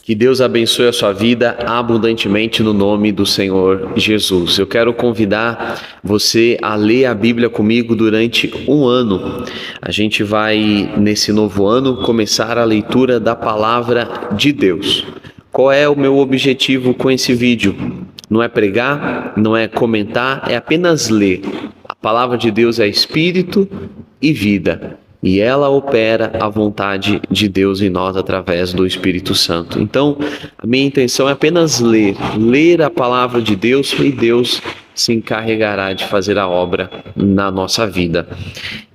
Que Deus abençoe a sua vida abundantemente no nome do Senhor Jesus. Eu quero convidar você a ler a Bíblia comigo durante um ano. A gente vai, nesse novo ano, começar a leitura da Palavra de Deus. Qual é o meu objetivo com esse vídeo? Não é pregar, não é comentar, é apenas ler. A Palavra de Deus é Espírito e vida. E ela opera a vontade de Deus em nós através do Espírito Santo. Então, a minha intenção é apenas ler a palavra de Deus, e Deus se encarregará de fazer a obra na nossa vida.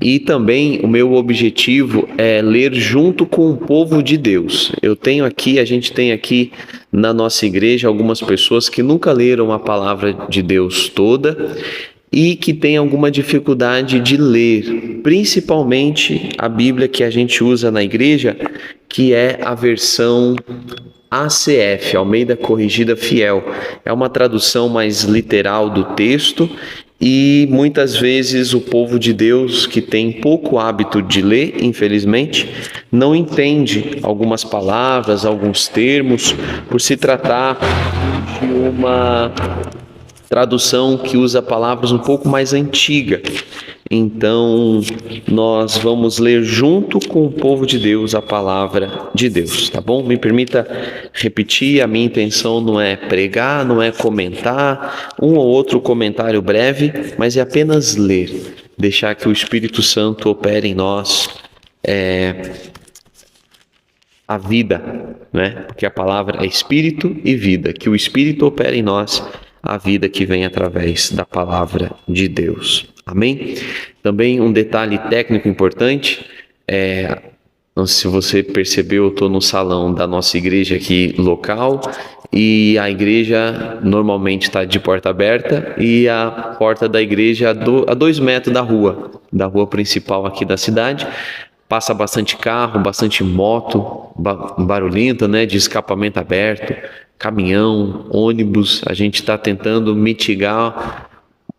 E também o meu objetivo é ler junto com o povo de Deus. A gente tem aqui na nossa igreja algumas pessoas que nunca leram a palavra de Deus toda e que tem alguma dificuldade de ler, principalmente a Bíblia que a gente usa na igreja, que é a versão ACF, Almeida Corrigida Fiel. É uma tradução mais literal do texto e muitas vezes o povo de Deus, que tem pouco hábito de ler, infelizmente, não entende algumas palavras, alguns termos, por se tratar de uma tradução que usa palavras um pouco mais antiga. Então, nós vamos ler junto com o povo de Deus a palavra de Deus, tá bom? Me permita repetir, a minha intenção não é pregar, não é comentar, um ou outro comentário breve, mas é apenas ler, deixar que o Espírito Santo opere em nós a vida, né? Porque a palavra é Espírito e vida, que o Espírito opere em nós a vida que vem através da palavra de Deus. Amém? Também um detalhe técnico importante, não sei se você percebeu, eu estou no salão da nossa igreja aqui local, e a igreja normalmente está de porta aberta, e a porta da igreja a 2 metros da rua principal aqui da cidade. Passa bastante carro, bastante moto, barulhenta, né, de escapamento aberto, caminhão, ônibus. A gente está tentando mitigar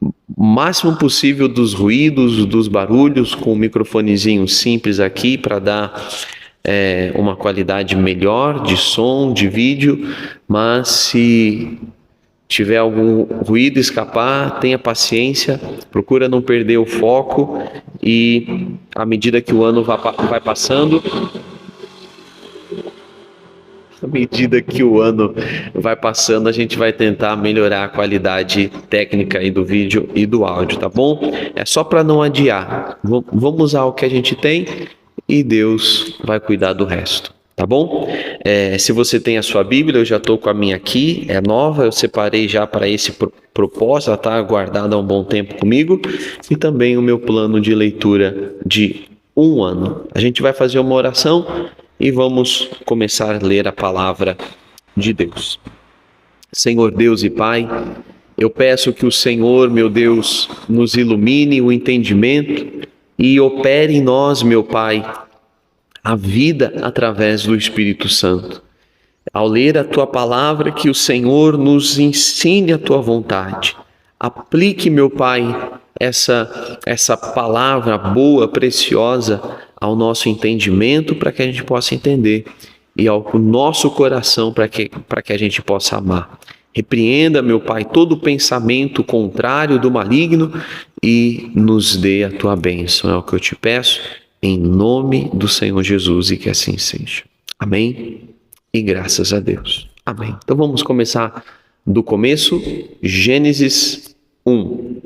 o máximo possível dos ruídos, dos barulhos, com um microfonezinho simples aqui para dar uma qualidade melhor de som, de vídeo. Mas se tiver algum ruído escapar, tenha paciência, procura não perder o foco, e à medida que o ano vai passando, a gente vai tentar melhorar a qualidade técnica aí do vídeo e do áudio, tá bom? É só para não adiar. Vamos usar o que a gente tem e Deus vai cuidar do resto. Tá bom? Se você tem a sua Bíblia, eu já estou com a minha aqui, é nova, eu separei já para esse propósito, ela está guardada há um bom tempo comigo, e também o meu plano de leitura de um ano. A gente vai fazer uma oração e vamos começar a ler a palavra de Deus. Senhor Deus e Pai, eu peço que o Senhor, meu Deus, nos ilumine o entendimento e opere em nós, meu Pai, a vida através do Espírito Santo. Ao ler a Tua palavra, que o Senhor nos ensine a Tua vontade. Aplique, meu Pai, essa palavra boa, preciosa, ao nosso entendimento, para que a gente possa entender, e ao nosso coração, para que a gente possa amar. Repreenda, meu Pai, todo pensamento contrário do maligno e nos dê a Tua bênção. É o que eu te peço, em nome do Senhor Jesus, e que assim seja. Amém? E graças a Deus. Amém. Então vamos começar do começo. Gênesis 1.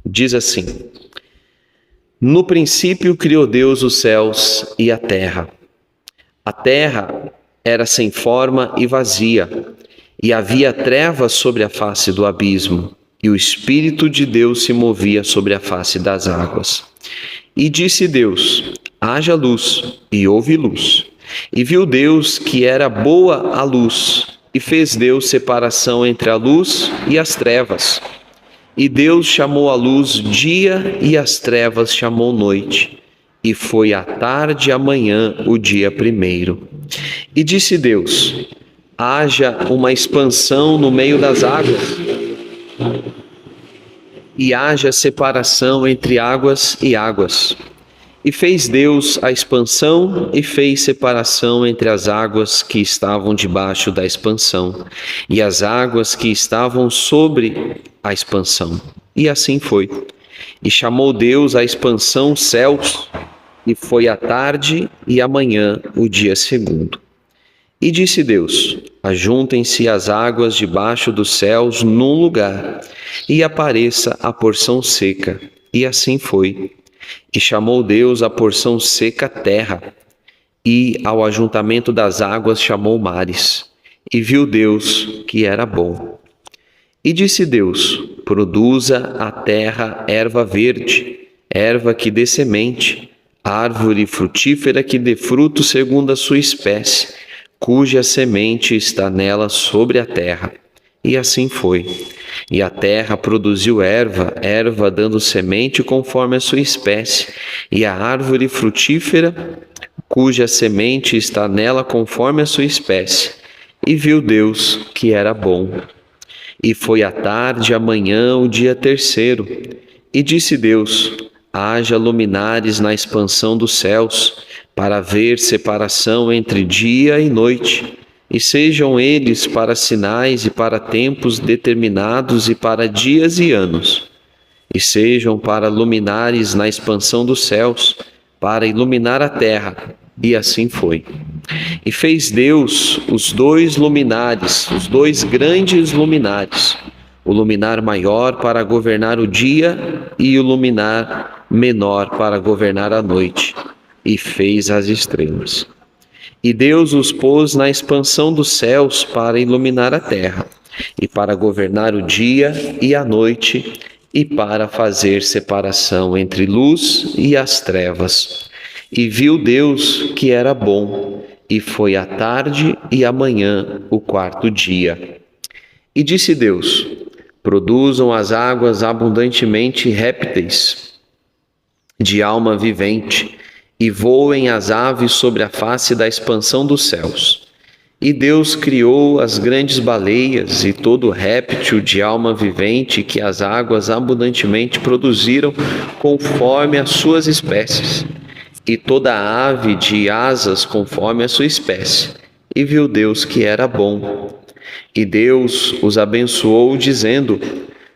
Diz assim: No princípio criou Deus os céus e a terra. A terra era sem forma e vazia, e havia trevas sobre a face do abismo, e o Espírito de Deus se movia sobre a face das águas. E disse Deus: haja luz, e houve luz. E viu Deus que era boa a luz, e fez Deus separação entre a luz e as trevas. E Deus chamou a luz dia, e as trevas chamou noite. E foi a tarde e a manhã o dia primeiro. E disse Deus: haja uma expansão no meio das águas, e haja separação entre águas e águas. E fez Deus a expansão e fez separação entre as águas que estavam debaixo da expansão e as águas que estavam sobre a expansão. E assim foi. E chamou Deus a expansão céus, e foi a tarde e a manhã o dia segundo. E disse Deus: ajuntem-se as águas debaixo dos céus num lugar, e apareça a porção seca. E assim foi. E chamou Deus a porção seca terra, e ao ajuntamento das águas chamou mares. E viu Deus que era bom. E disse Deus: produza a terra erva verde, erva que dê semente, árvore frutífera que dê fruto segundo a sua espécie, cuja semente está nela sobre a terra. E assim foi. E a terra produziu erva, erva dando semente conforme a sua espécie, e a árvore frutífera, cuja semente está nela conforme a sua espécie. E viu Deus que era bom. E foi a tarde e a manhã o dia terceiro. E disse Deus: haja luminares na expansão dos céus, para haver separação entre dia e noite, e sejam eles para sinais e para tempos determinados e para dias e anos. E sejam para luminares na expansão dos céus, para iluminar a terra. E assim foi. E fez Deus os dois luminares, os dois grandes luminares, o luminar maior para governar o dia e o luminar menor para governar a noite. E fez as estrelas. E Deus os pôs na expansão dos céus para iluminar a terra, e para governar o dia e a noite, e para fazer separação entre luz e as trevas. E viu Deus que era bom, e foi a tarde e a manhã o quarto dia. E disse Deus: produzam as águas abundantemente répteis de alma vivente, e voem as aves sobre a face da expansão dos céus. E Deus criou as grandes baleias e todo réptil de alma vivente que as águas abundantemente produziram conforme as suas espécies, e toda ave de asas conforme a sua espécie. E viu Deus que era bom. E Deus os abençoou, dizendo: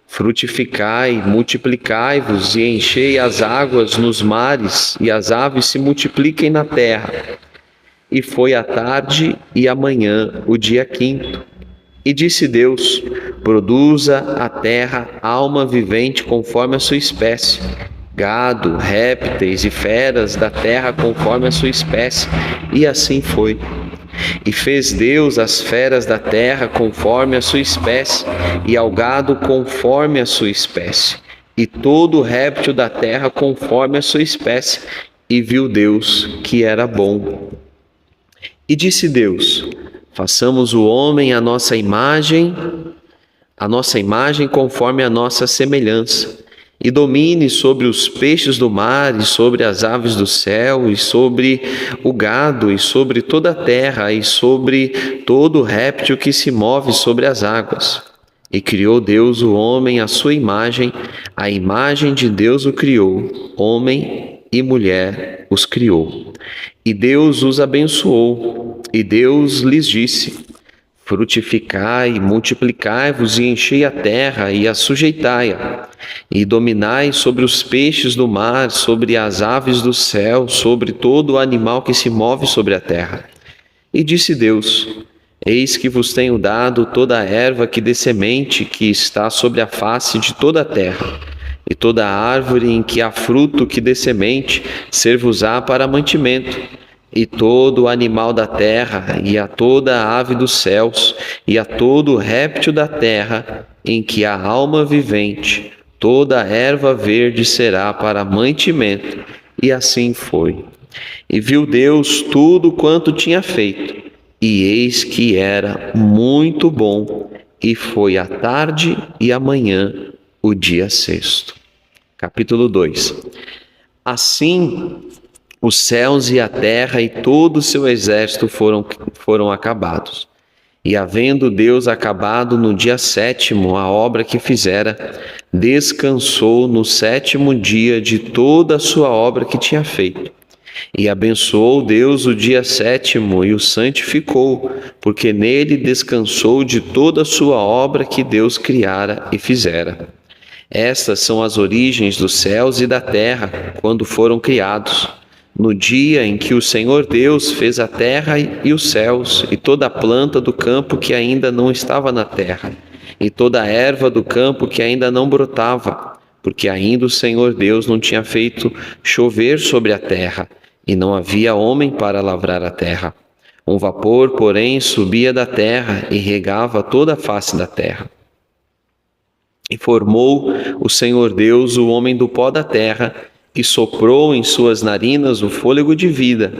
frutificai, multiplicai-vos e enchei as águas nos mares, e as aves se multipliquem na terra. E foi a tarde e a manhã o dia quinto. E disse Deus: produza a terra alma vivente conforme a sua espécie, gado, répteis e feras da terra conforme a sua espécie. E assim foi. E fez Deus as feras da terra conforme a sua espécie, e ao gado conforme a sua espécie, e todo réptil da terra conforme a sua espécie. E viu Deus que era bom. E disse Deus: façamos o homem à nossa imagem conforme a nossa semelhança, e domine sobre os peixes do mar, e sobre as aves do céu, e sobre o gado, e sobre toda a terra, e sobre todo réptil que se move sobre as águas. E criou Deus o homem à sua imagem, a imagem de Deus o criou, homem e mulher os criou. E Deus os abençoou, e Deus lhes disse: frutificai, multiplicai-vos e enchei a terra e a sujeitai-a, e dominai sobre os peixes do mar, sobre as aves do céu, sobre todo o animal que se move sobre a terra. E disse Deus: eis que vos tenho dado toda a erva que dê semente, que está sobre a face de toda a terra, e toda a árvore em que há fruto que dê semente, ser-vos-á para mantimento, e todo o animal da terra, e a toda a ave dos céus, e a todo o réptil da terra, em que há alma vivente, toda a erva verde será para mantimento. E assim foi. E viu Deus tudo quanto tinha feito, e eis que era muito bom, e foi a tarde e a manhã o dia sexto. Capítulo 2. Assim, os céus e a terra e todo o seu exército foram acabados. E havendo Deus acabado no dia 7º a obra que fizera, descansou no 7º dia de toda a sua obra que tinha feito. E abençoou Deus o dia 7º e o santificou, porque nele descansou de toda a sua obra que Deus criara e fizera. Estas são as origens dos céus e da terra, quando foram criados, no dia em que o Senhor Deus fez a terra e os céus, e toda a planta do campo que ainda não estava na terra, e toda a erva do campo que ainda não brotava, porque ainda o Senhor Deus não tinha feito chover sobre a terra, e não havia homem para lavrar a terra. Um vapor, porém, subia da terra e regava toda a face da terra. E formou o Senhor Deus o homem do pó da terra, e soprou em suas narinas o fôlego de vida,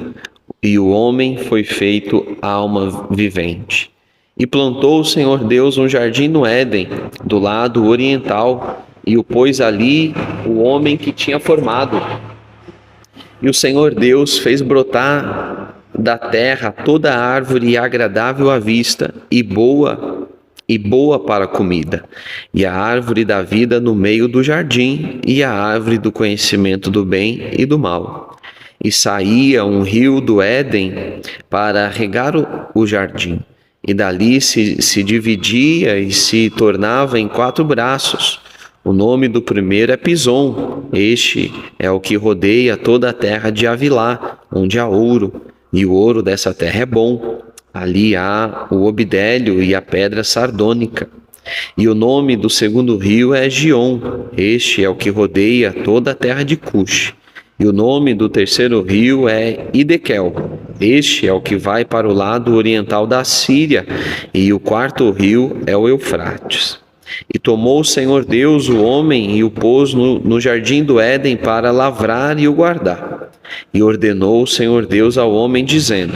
e o homem foi feito alma vivente. E plantou o Senhor Deus um jardim no Éden, do lado oriental, e o pôs ali o homem que tinha formado. E o Senhor Deus fez brotar da terra toda árvore agradável à vista e boa para a comida, e a árvore da vida no meio do jardim, e a árvore do conhecimento do bem e do mal. E saía um rio do Éden para regar o jardim, e dali se dividia e se tornava em 4 braços. O nome do primeiro é Pison. Este é o que rodeia toda a terra de Havilá, onde há ouro, e o ouro dessa terra é bom. Ali há o obidélio e a pedra sardônica. E o nome do segundo rio é Gion. Este é o que rodeia toda a terra de Cush. E o nome do terceiro rio é Idequel. Este é o que vai para o lado oriental da Síria. E o quarto rio é o Eufrates. E tomou o Senhor Deus o homem e o pôs no jardim do Éden para lavrar e o guardar. E ordenou o Senhor Deus ao homem, dizendo: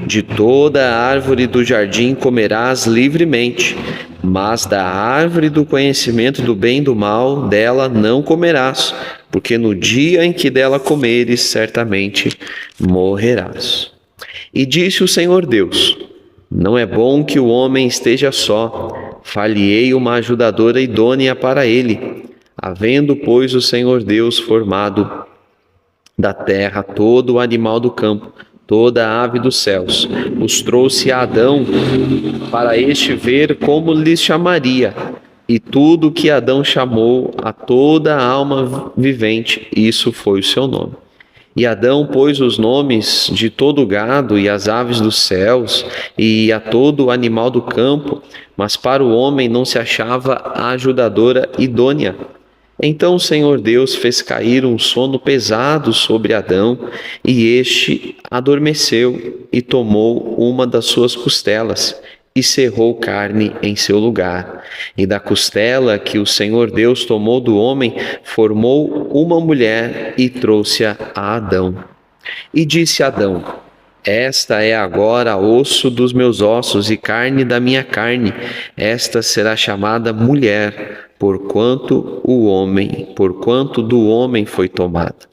de toda a árvore do jardim comerás livremente, mas da árvore do conhecimento do bem e do mal, dela não comerás, porque no dia em que dela comeres, certamente morrerás. E disse o Senhor Deus: não é bom que o homem esteja só, far-lhe-ei uma ajudadora idônea para ele. Havendo, pois, o Senhor Deus formado da terra todo o animal do campo, toda a ave dos céus, os trouxe a Adão, para este ver como lhes chamaria. E tudo que Adão chamou a toda a alma vivente, isso foi o seu nome. E Adão pôs os nomes de todo o gado e as aves dos céus e a todo o animal do campo, mas para o homem não se achava a ajudadora idônea. Então o Senhor Deus fez cair um sono pesado sobre Adão, e este adormeceu e tomou uma das suas costelas e cerrou carne em seu lugar. E da costela que o Senhor Deus tomou do homem, formou uma mulher e trouxe-a a Adão. E disse Adão: esta é agora osso dos meus ossos e carne da minha carne. Esta será chamada mulher, porquanto do homem foi tomada.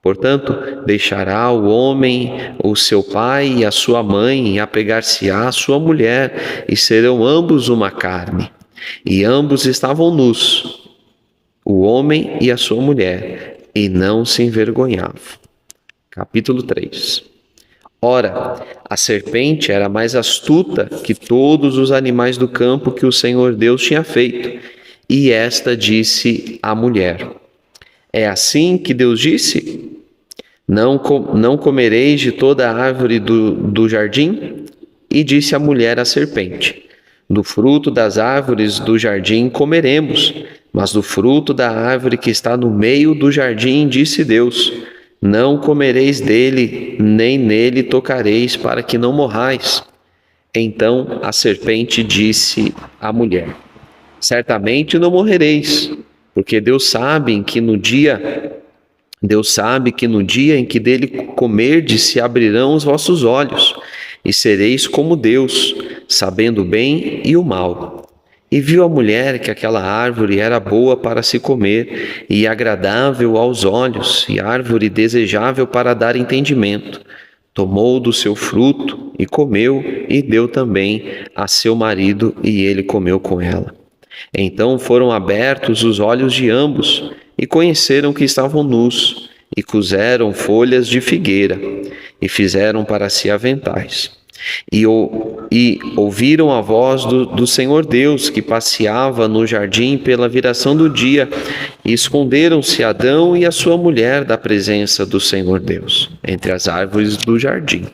Portanto, deixará o homem o seu pai e a sua mãe, e apegar-se-á à sua mulher, e serão ambos uma carne. E ambos estavam nus, o homem e a sua mulher, e não se envergonhavam. Capítulo 3. Ora, a serpente era mais astuta que todos os animais do campo que o Senhor Deus tinha feito. E esta disse à mulher: é assim que Deus disse? Não comereis de toda a árvore do jardim? E disse a mulher à serpente: do fruto das árvores do jardim comeremos, mas do fruto da árvore que está no meio do jardim, disse Deus: não comereis dele, nem nele tocareis, para que não morrais. Então a serpente disse à mulher: certamente não morrereis, porque Deus sabe que no dia em que dele comerdes se abrirão os vossos olhos, e sereis como Deus, sabendo o bem e o mal. E viu a mulher que aquela árvore era boa para se comer, e agradável aos olhos, e árvore desejável para dar entendimento. Tomou do seu fruto e comeu, e deu também a seu marido, e ele comeu com ela. Então foram abertos os olhos de ambos, e conheceram que estavam nus, e coseram folhas de figueira, e fizeram para si aventais. E ouviram a voz do Senhor Deus, que passeava no jardim pela viração do dia, e esconderam-se Adão e a sua mulher da presença do Senhor Deus, entre as árvores do jardim.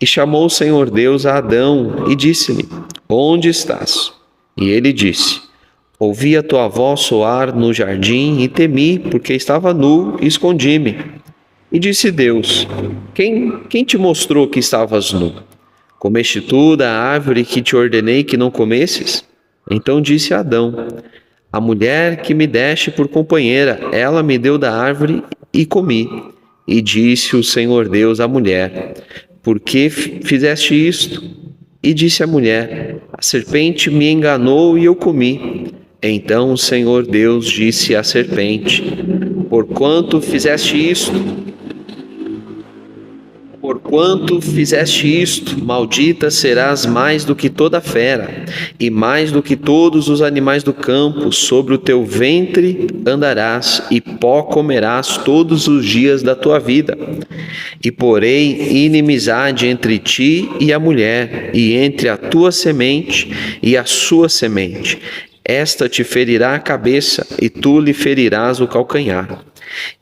E chamou o Senhor Deus a Adão e disse-lhe: Onde estás? E ele disse: Ouvi a tua voz soar no jardim e temi, porque estava nu e escondi-me. E disse Deus: Quem te mostrou que estavas nu? Comeste tu da árvore que te ordenei que não comesses? Então disse Adão: A mulher que me deste por companheira, ela me deu da árvore e comi. E disse o Senhor Deus à mulher: Por que fizeste isto? E disse a mulher: A serpente me enganou e eu comi. Então o Senhor Deus disse à serpente: Porquanto fizeste isto, maldita serás mais do que toda fera, e mais do que todos os animais do campo. Sobre o teu ventre andarás, e pó comerás todos os dias da tua vida. E porei inimizade entre ti e a mulher, e entre a tua semente e a sua semente. Esta te ferirá a cabeça, e tu lhe ferirás o calcanhar.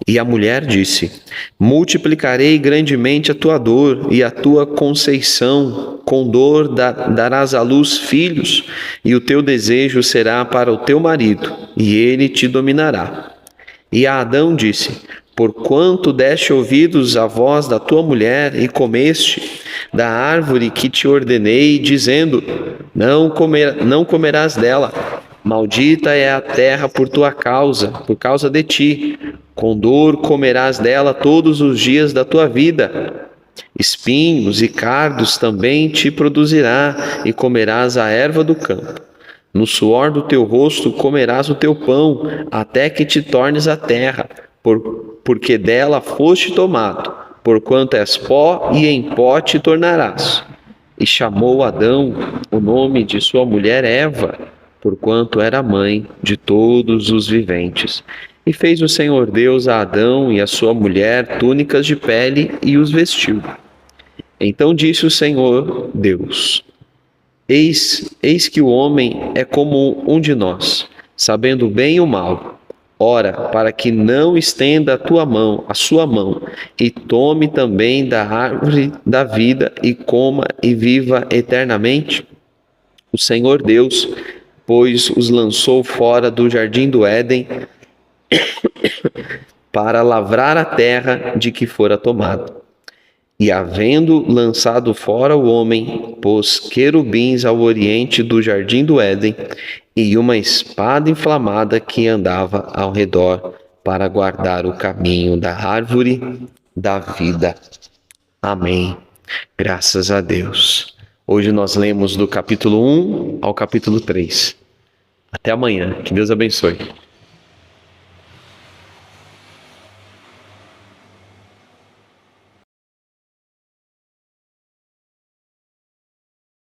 E a mulher disse: Multiplicarei grandemente a tua dor e a tua conceição. Com dor darás à luz filhos, e o teu desejo será para o teu marido, e ele te dominará. E a Adão disse: Porquanto deste ouvidos à voz da tua mulher e comeste da árvore que te ordenei, dizendo: Não comerás dela. Maldita é a terra por tua causa, por causa de ti. Com dor comerás dela todos os dias da tua vida. Espinhos e cardos também te produzirá, e comerás a erva do campo. No suor do teu rosto comerás o teu pão, até que te tornes a terra, porque dela foste tomado, porquanto és pó, e em pó te tornarás. E chamou Adão o nome de sua mulher Eva, porquanto era mãe de todos os viventes. E fez o Senhor Deus a Adão e a sua mulher túnicas de pele e os vestiu. Então disse o Senhor Deus: Eis que o homem é como um de nós, sabendo o bem e o mal. Ora, para que não estenda a sua mão, e tome também da árvore da vida, e coma e viva eternamente. O Senhor Deus, pois, os lançou fora do jardim do Éden para lavrar a terra de que fora tomado. E havendo lançado fora o homem, pôs querubins ao oriente do jardim do Éden, e uma espada inflamada que andava ao redor para guardar o caminho da árvore da vida. Amém. Graças a Deus. Hoje nós lemos do capítulo 1 ao capítulo 3. Até amanhã. Que Deus abençoe.